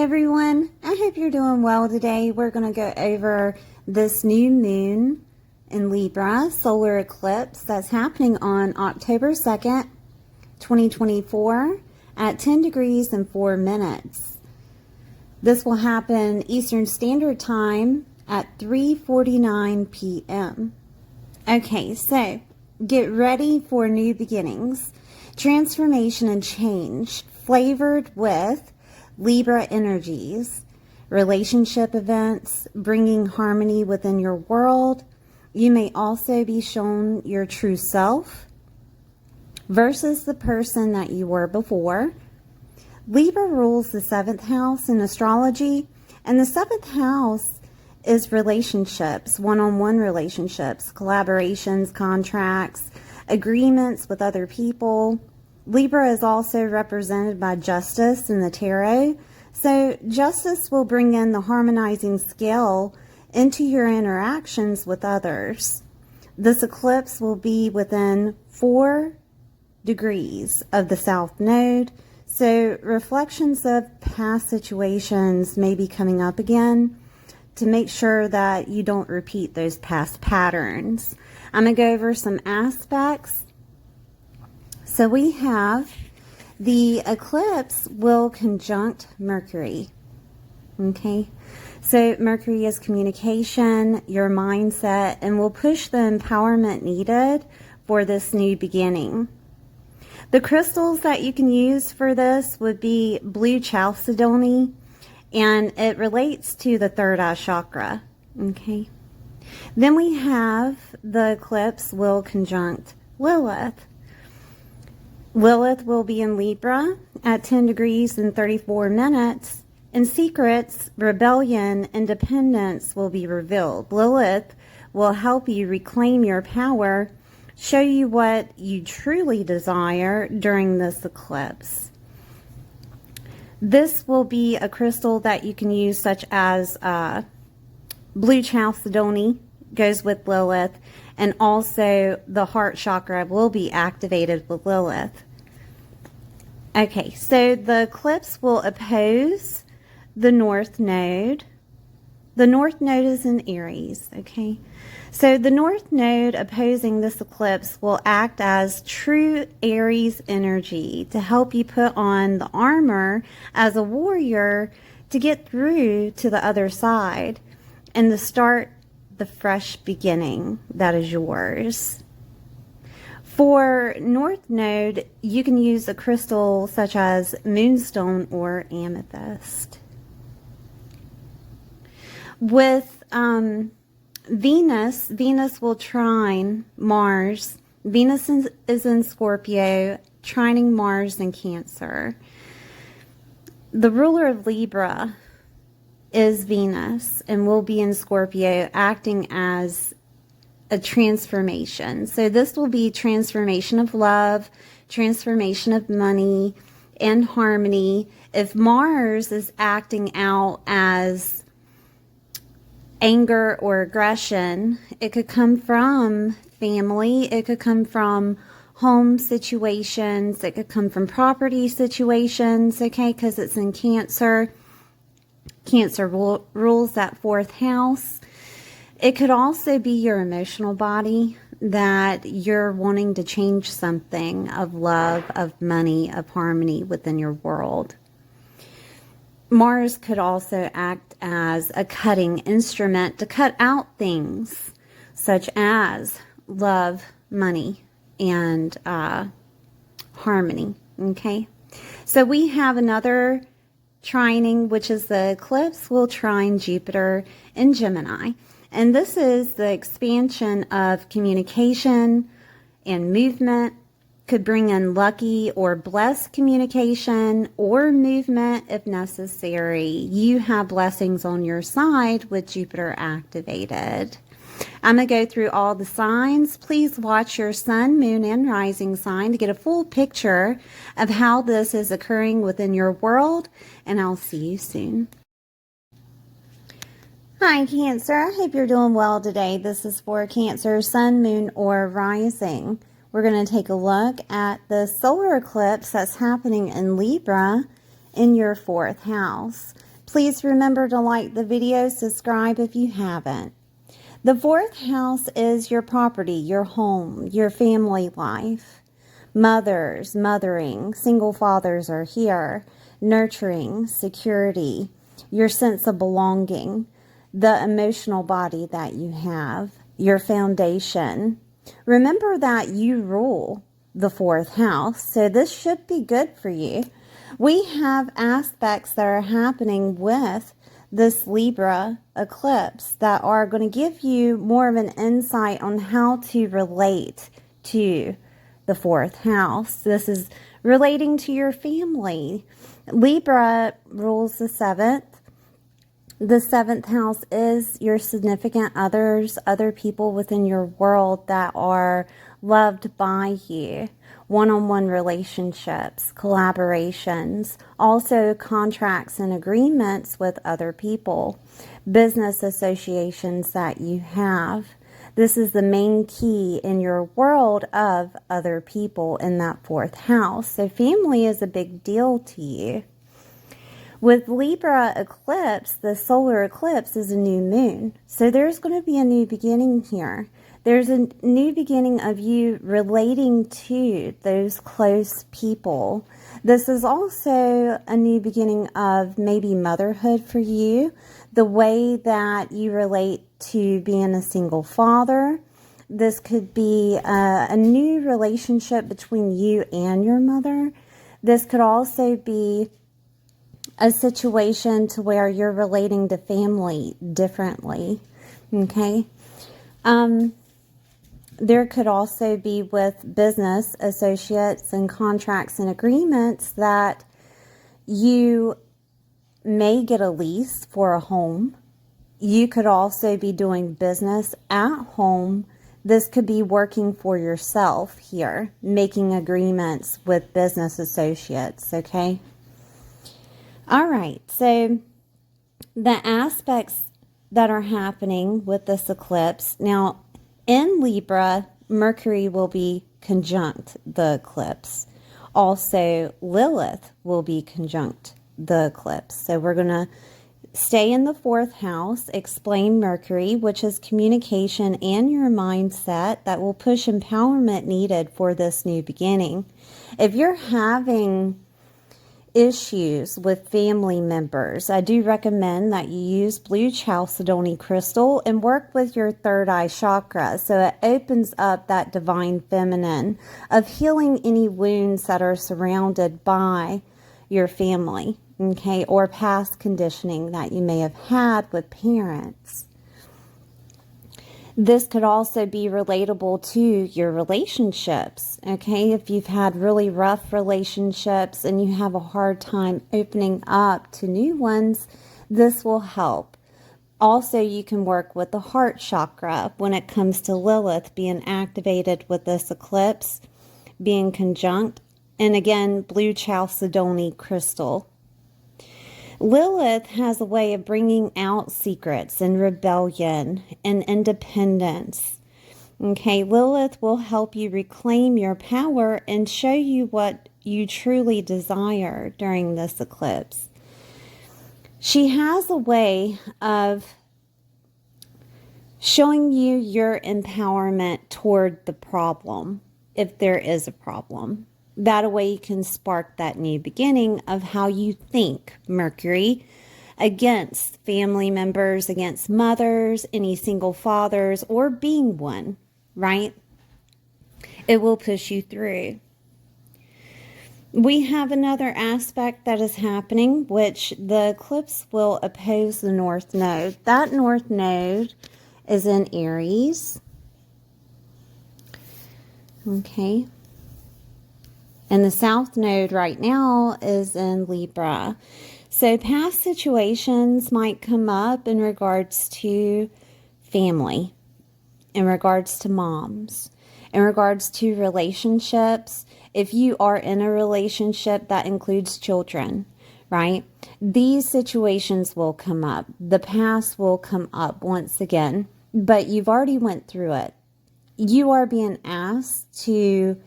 everyone, I hope you're doing well today. We're going to go over this new moon in Libra solar eclipse that's happening on October 2nd, 2024 at 10 degrees and 4 minutes. This will happen Eastern Standard Time at 3:49 p.m. Okay, so get ready for new beginnings, transformation and change flavored with Libra energies, relationship events, bringing harmony within your world. You may also be shown your true self versus the person that you were before. Libra rules the 7th house in astrology, and the 7th house is relationships, one-on-one relationships, collaborations, contracts, agreements with other people. Libra is also represented by justice in the tarot. So justice will bring in the harmonizing scale into your interactions with others. This eclipse will be within 4 degrees of the South Node. So reflections of past situations may be coming up again to make sure that you don't repeat those past patterns. I'm going to go over some aspects. So we have the eclipse will conjunct Mercury. Okay, so Mercury is communication, your mindset, and will push the empowerment needed for this new beginning. The crystals that you can use for this would be blue chalcedony, and it relates to the third eye chakra. Okay, then we have the eclipse will conjunct Lilith. Lilith will be in Libra at 10 degrees and 34 minutes. In secrets, rebellion, independence will be revealed. Lilith will help you reclaim your power, show you what you truly desire during this eclipse. This will be a crystal that you can use, such as blue chalcedony goes with Lilith, and also the heart chakra will be activated with Lilith. Okay, so the eclipse will oppose the North Node. The North Node is in Aries, okay? So the North Node opposing this eclipse will act as true Aries energy to help you put on the armor as a warrior to get through to the other side and to start the fresh beginning that is yours. For North Node, you can use a crystal such as moonstone or amethyst. With Venus will trine Mars. Venus is in Scorpio, trining Mars in Cancer. The ruler of Libra is Venus and will be in Scorpio, acting as a transformation. So this will be transformation of love, transformation of money, and harmony. If Mars is acting out as anger or aggression, it could come from family, it could come from home situations, it could come from property situations, okay, because it's in Cancer. Cancer rules that 4th house. It could also be your emotional body, that you're wanting to change something of love, of money, of harmony within your world. Mars could also act as a cutting instrument to cut out things such as love, money, and harmony. Okay, so we have another trining, which is the eclipse will trine Jupiter in Gemini. And this is the expansion of communication and movement. Could bring in lucky or blessed communication or movement if necessary. You have blessings on your side with Jupiter activated. I'm going to go through all the signs. Please watch your sun, moon, and rising sign to get a full picture of how this is occurring within your world, and I'll see you soon. Hi, Cancer. I hope you're doing well today. This is for Cancer, sun, moon, or rising. We're going to take a look at the solar eclipse that's happening in Libra in your 4th house. Please remember to like the video, subscribe if you haven't. The fourth house is your property, your home, your family life. Mothers, mothering, single fathers are here. Nurturing, security, your sense of belonging, the emotional body that you have, your foundation. Remember that you rule the fourth house, so this should be good for you. We have aspects that are happening with this Libra eclipse that are going to give you more of an insight on how to relate to the fourth house. This is relating to your family. Libra rules the seventh. The seventh house is your significant others, other people within your world that are loved by you. One-on-one relationships, collaborations, also contracts and agreements with other people, business associations that you have. This is the main key in your world of other people in that fourth house. So family is a big deal to you. With Libra eclipse, the solar eclipse is a new moon. So there's going to be a new beginning here. There's a new beginning of you relating to those close people. This is also a new beginning of maybe motherhood for you, the way that you relate to being a single father. This could be a new relationship between you and your mother. This could also be a situation to where you're relating to family differently, okay? There could also be with business associates and contracts and agreements that you may get a lease for a home. You could also be doing business at home. This could be working for yourself here, making agreements with business associates, okay? All right, so the aspects that are happening with this eclipse. Now, in Libra, Mercury will be conjunct the eclipse. Also, Lilith will be conjunct the eclipse. So we're going to stay in the fourth house, explain Mercury, which is communication and your mindset that will push empowerment needed for this new beginning. If you're having issues with family members, I do recommend that you use blue chalcedony crystal and work with your third eye chakra so it opens up that divine feminine of healing any wounds that are surrounded by your family, okay, or past conditioning that you may have had with parents. This could also be relatable to your relationships, okay? If you've had really rough relationships and you have a hard time opening up to new ones, this will help. Also, you can work with the heart chakra when it comes to Lilith being activated with this eclipse, being conjunct, and again, blue chalcedony crystal. Lilith has a way of bringing out secrets and rebellion and independence. Okay, Lilith will help you reclaim your power and show you what you truly desire during this eclipse. She has a way of showing you your empowerment toward the problem, if there is a problem. That way you can spark that new beginning of how you think, Mercury, against family members, against mothers, any single fathers, or being one, right? It will push you through. We have another aspect that is happening, which the eclipse will oppose the North Node. That North Node is in Aries. Okay. And the South Node right now is in Libra. So past situations might come up in regards to family, in regards to moms, in regards to relationships. If you are in a relationship that includes children, right? These situations will come up. The past will come up once again, but you've already went through it. You are being asked to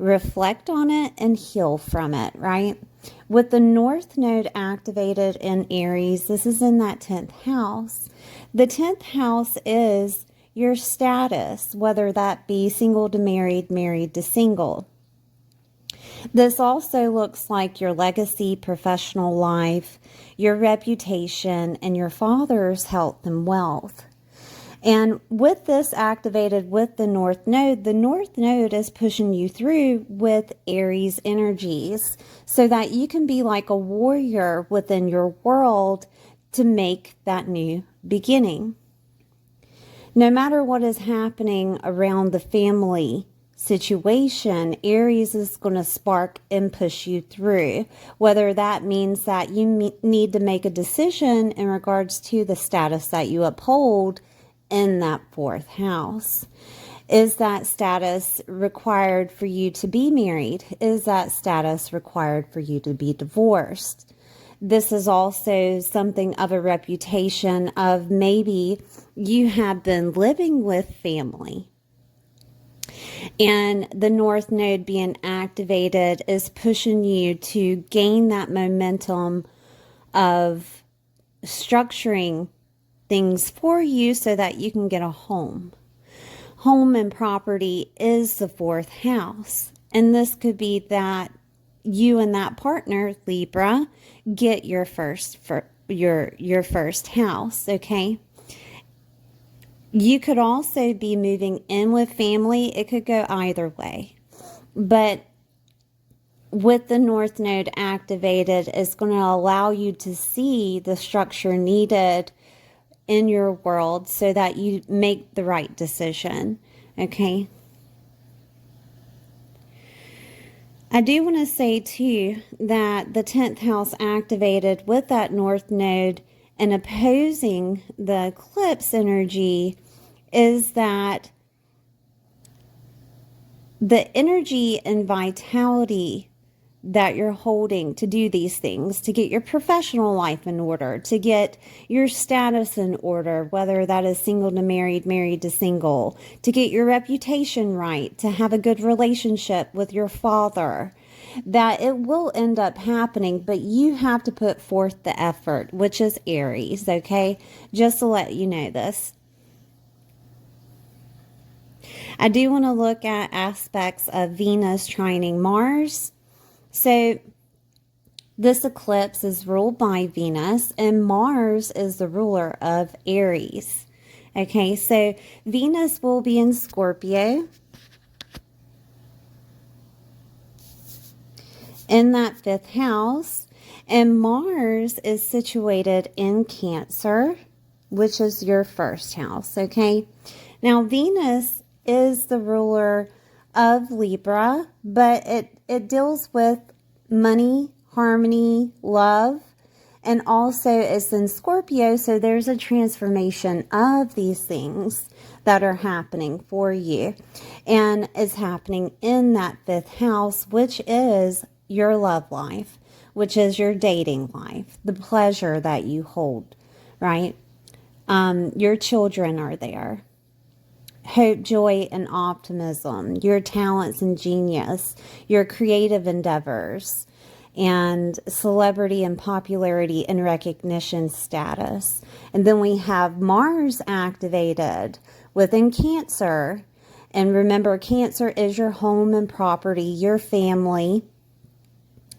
reflect on it and heal from it, right? With the North Node activated in Aries, this is in that 10th house. The 10th house is your status, whether that be single to married, married to single. This also looks like your legacy, professional life, your reputation, and your father's health and wealth. And with this activated with the North Node is pushing you through with Aries energies so that you can be like a warrior within your world to make that new beginning. No matter what is happening around the family situation, Aries is going to spark and push you through, whether that means that you need to make a decision in regards to the status that you uphold in that 4th house. Is that status required for you to be married? Is that status required for you to be divorced? This is also something of a reputation of maybe you have been living with family. And the North Node being activated is pushing you to gain that momentum of structuring things for you so that you can get a home. Home and property is the 4th house. And this could be that you and that partner, Libra, get your first house, okay? You could also be moving in with family. It could go either way. But with the North Node activated, it's going to allow you to see the structure needed in your world so that you make the right decision, okay? I do want to say too that the 10th house activated with that North Node and opposing the eclipse energy is that the energy and vitality that you're holding to do these things, to get your professional life in order, to get your status in order, whether that is single to married, married to single, to get your reputation right, to have a good relationship with your father, that it will end up happening, but you have to put forth the effort, which is Aries, okay? Just to let you know this. I do want to look at aspects of Venus trining Mars. So this eclipse is ruled by Venus, and Mars is the ruler of Aries. Okay, so Venus will be in Scorpio in that 5th house, and Mars is situated in Cancer, which is your 1st house. Okay, now Venus is the ruler of Libra, but it deals with money, harmony, love, and also it's in Scorpio, so there's a transformation of these things that are happening for you, and it's happening in that 5th house, which is your love life, which is your dating life, the pleasure that you hold, right? Your children are there. Hope, joy, and optimism, your talents and genius, your creative endeavors, and celebrity and popularity and recognition status. And then we have Mars activated within Cancer. And remember, Cancer is your home and property, your family,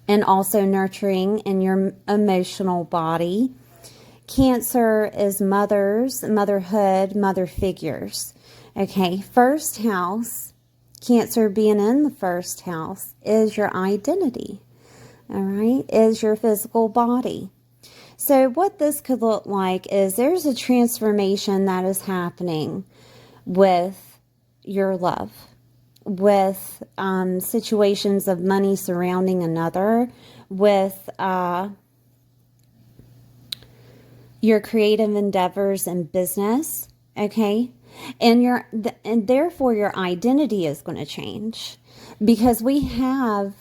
and also nurturing in your emotional body. Cancer is mothers, motherhood, mother figures. Okay, 1st house, Cancer being in the 1st house, is your identity, all right, is your physical body. So what this could look like is there's a transformation that is happening with your love, with situations of money surrounding another, with your creative endeavors and business, okay? And therefore your identity is going to change, because we have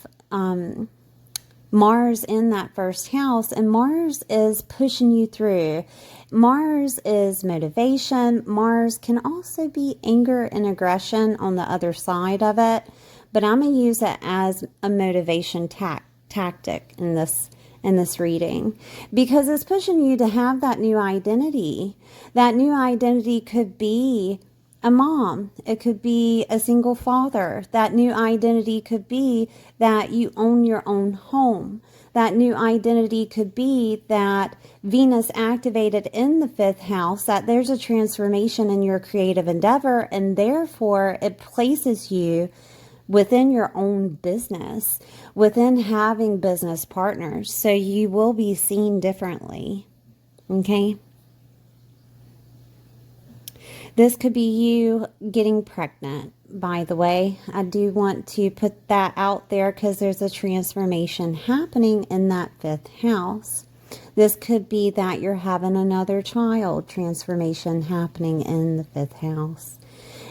Mars in that 1st house, and Mars is pushing you through. Mars is motivation. Mars can also be anger and aggression on the other side of it, but I'm going to use it as a motivation tactic in this reading, because it's pushing you to have that new identity. That new identity could be a mom. It could be a single father. That new identity could be that you own your own home. That new identity could be that Venus activated in the 5th house, that there's a transformation in your creative endeavor, and therefore it places you within your own business, within having business partners. So you will be seen differently. Okay? This could be you getting pregnant, by the way. I do want to put that out there because there's a transformation happening in that 5th house. This could be that you're having another child, transformation happening in the 5th house.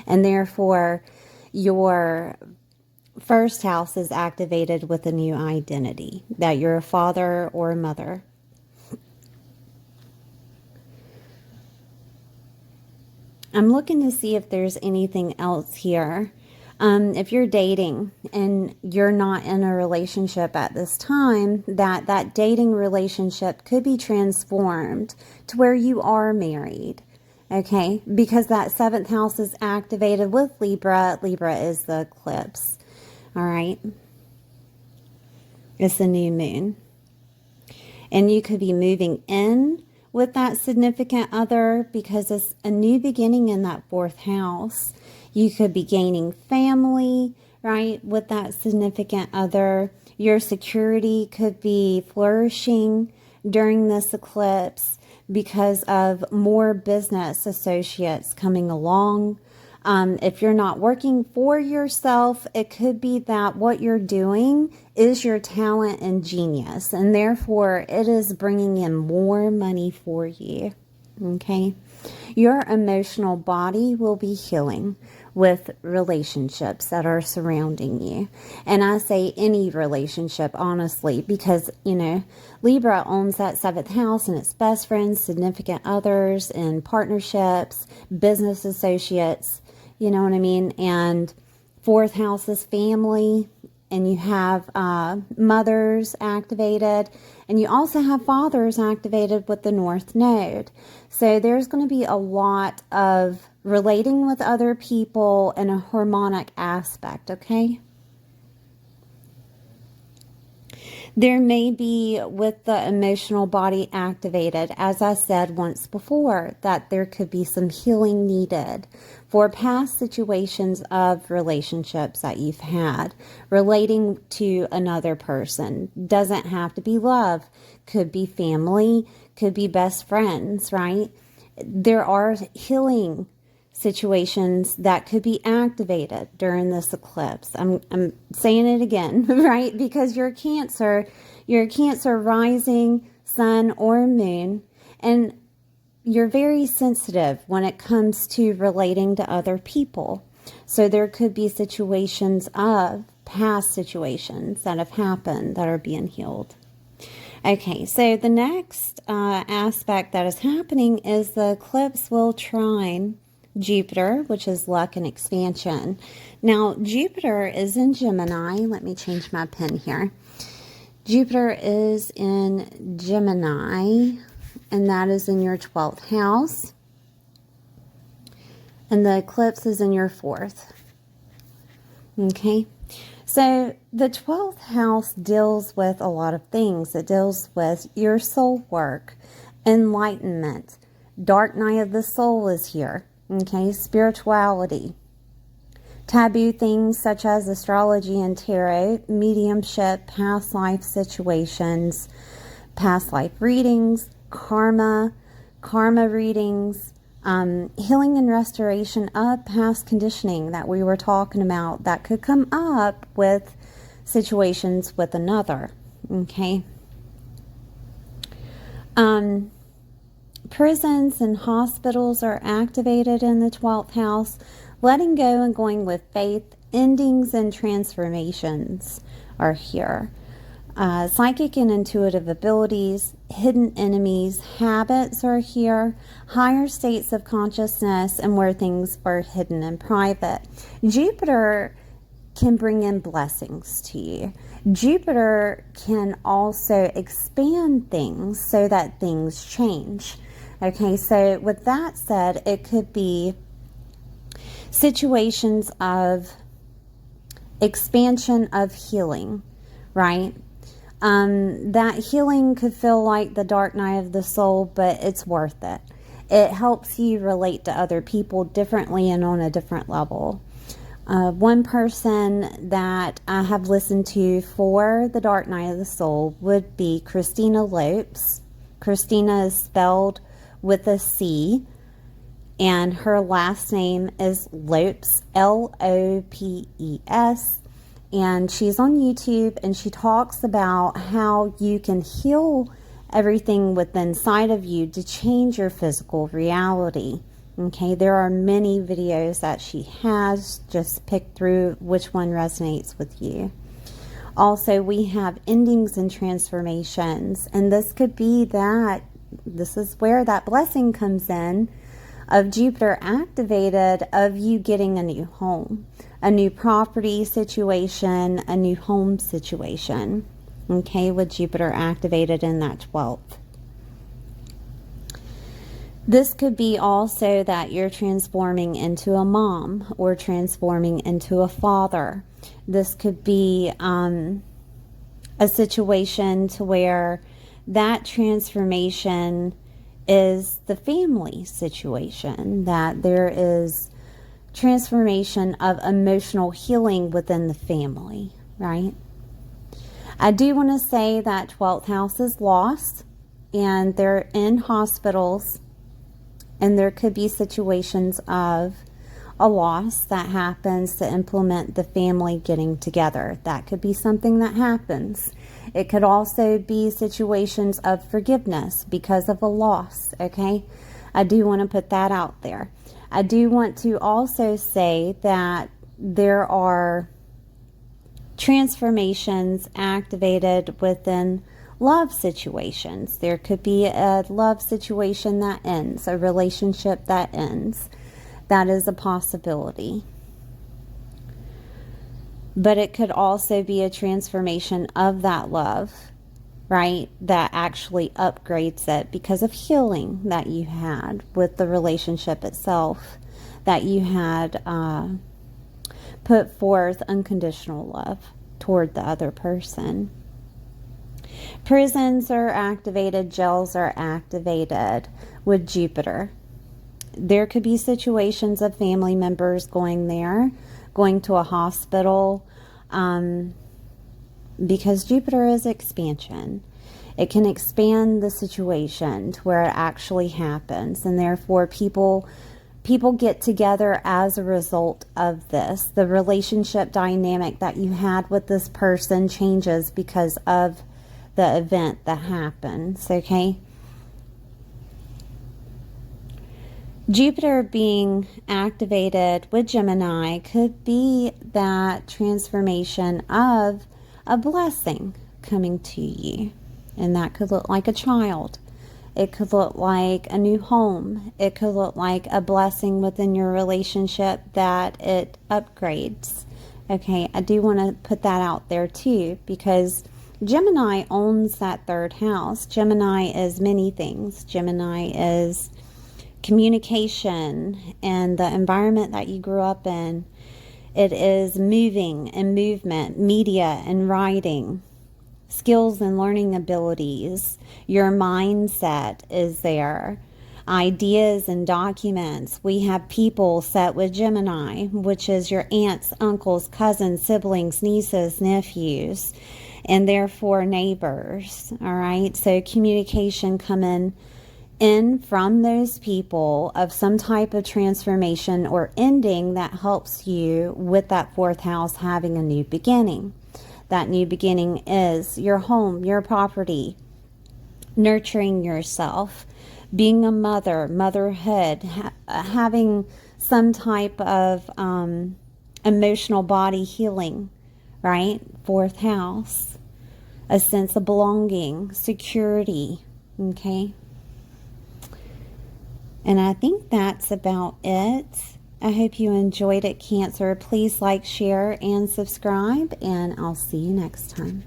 And therefore, your 1st house is activated with a new identity, that you're a father or a mother. I'm looking to see if there's anything else here. If you're dating and you're not in a relationship at this time, that dating relationship could be transformed to where you are married. Okay, because that 7th house is activated with Libra. Libra is the eclipse. All right. It's the new moon. And you could be moving in with that significant other because it's a new beginning in that 4th house. You could be gaining family, right, with that significant other. Your security could be flourishing during this eclipse because of more business associates coming along. If you're not working for yourself, it could be that what you're doing is your talent and genius, and therefore it is bringing in more money for you. Okay? Your emotional body will be healing with relationships that are surrounding you. And I say any relationship, honestly, because, you know, Libra owns that 7th house and its best friends, significant others, and partnerships, business associates, you know what I mean? And 4th house is family, and you have mothers activated, and you also have fathers activated with the North Node. So there's going to be a lot of relating with other people in a harmonic aspect, okay? There may be, with the emotional body activated, as I said once before, that there could be some healing needed for past situations of relationships that you've had relating to another person. Doesn't have to be love, could be family, could be best friends, right? There are healing situations that could be activated during this eclipse. I'm saying it again, right? Because you're a Cancer rising, sun, or moon, and you're very sensitive when it comes to relating to other people. So there could be situations of past situations that have happened that are being healed. Okay, so the next aspect that is happening is the eclipse will trine Jupiter, which is luck and expansion. Now, Jupiter is in Gemini. Let me change my pen here. Jupiter is in Gemini, and that is in your 12th house. And the eclipse is in your 4th. Okay, so the 12th house deals with a lot of things. It deals with your soul work, enlightenment. Dark night of the soul is here. Okay, spirituality, taboo things such as astrology and tarot, mediumship, past life situations, past life readings, karma readings, healing and restoration of past conditioning that we were talking about that could come up with situations with another. Okay. Prisons and hospitals are activated in the 12th house. Letting go and going with faith, endings and transformations are here. Psychic and intuitive abilities, hidden enemies, habits are here. Higher states of consciousness and where things are hidden and private. Jupiter can bring in blessings to you. Jupiter can also expand things so that things change. Okay, so with that said, it could be situations of expansion of healing, right? That healing could feel like the dark night of the soul, but it's worth it. It helps you relate to other people differently and on a different level. One person that I have listened to for the dark night of the soul would be Christina Lopes. Christina is spelled with a C, and her last name is Lopes, Lopes, and she's on YouTube, and she talks about how you can heal everything within inside of you to change your physical reality. Okay, there are many videos that she has. Just pick through which one resonates with you. Also, we have endings and transformations, and this could be that this is where that blessing comes in of Jupiter activated, of you getting a new home, a new property situation, a new home situation. Okay, with Jupiter activated in that 12th. This could be also that you're transforming into a mom or transforming into a father. This could be a situation to where that transformation is the family situation, that there is transformation of emotional healing within the family, right? I do want to say that 12th house is lost, and they're in hospitals, and there could be situations of a loss that happens to implement the family getting together. That could be something that happens. It could also be situations of forgiveness because of a loss, okay? I do want to put that out there. I do want to also say that there are transformations activated within love situations. There could be a love situation that ends, a relationship that ends. That is a possibility. But it could also be a transformation of that love, right? That actually upgrades it because of healing that you had with the relationship itself, that you had put forth unconditional love toward the other person. Prisons are activated, jails are activated with Jupiter. There could be situations of family members going there, going to a hospital, because Jupiter is expansion. It can expand the situation to where it actually happens, and therefore people get together as a result of this. The relationship dynamic that you had with this person changes because of the event that happens, okay? Jupiter being activated with Gemini could be that transformation of a blessing coming to you. And that could look like a child. It could look like a new home. It could look like a blessing within your relationship that it upgrades. Okay, I do want to put that out there too, because Gemini owns that third house. Gemini is many things. Gemini is communication and the environment that you grew up in. It is moving and movement, media and writing, skills and learning abilities. Your mindset is there. Ideas and documents. We have people set with Gemini, which is your aunts, uncles, cousins, siblings, nieces, nephews, and therefore neighbors. All right, so communication coming in from those people of some type of transformation or ending that helps you with that fourth house having a new beginning. That new beginning is your home, your property, nurturing yourself, being a mother, motherhood, having some type of emotional body healing, right? Fourth house, a sense of belonging, security, okay? And I think that's about it. I hope you enjoyed it, Cancer. Please like, share, and subscribe, and I'll see you next time.